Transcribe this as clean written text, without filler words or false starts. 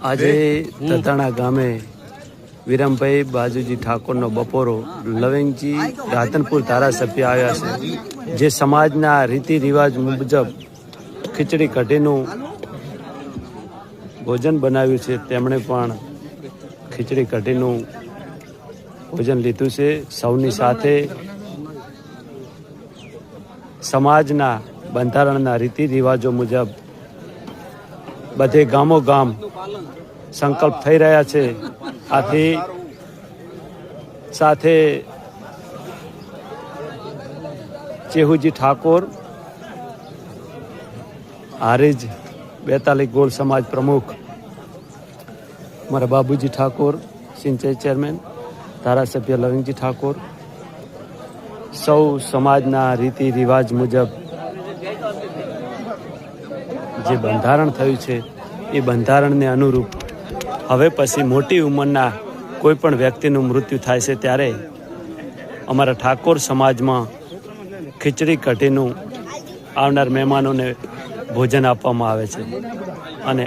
આજે તતાણા ગામે વિરમભાઈ બાજુજી ઠાકોરનો બપોરો લવિંગજી રાધનપુર ધારાસભ્ય આવ્યા છે, જે સમાજના રીતિ રિવાજ મુજબ ખીચડી કઢીનું ભોજન બનાવ્યું છે. તેમણે પણ ખીચડી કઢીનું ભોજન લીધું છે. સૌની સાથે સમાજના બંધારણના રીતિ રિવાજો મુજબ બધે ગામો ગામ સંકલ્પ થઈ રહ્યા છે. આથી સાથે ચેહુજી ઠાકોર, હારીજ 42 ગોળ સમાજ પ્રમુખ, મારા બાબુજી ઠાકોર સિંચાઈ ચેરમેન, ધારાસભ્ય લવિંગજી ઠાકોર, સૌ સમાજના રીતિ રિવાજ મુજબ જે બંધારણ થયું છે એ બંધારણને અનુરૂપ હવે પછી મોટી ઉંમરના કોઈ પણ વ્યક્તિનું મૃત્યુ થાય છે ત્યારે અમારા ઠાકોર સમાજમાં ખીચડી કઢીનું આવનાર મહેમાનોને ભોજન આપવામાં આવે છે. અને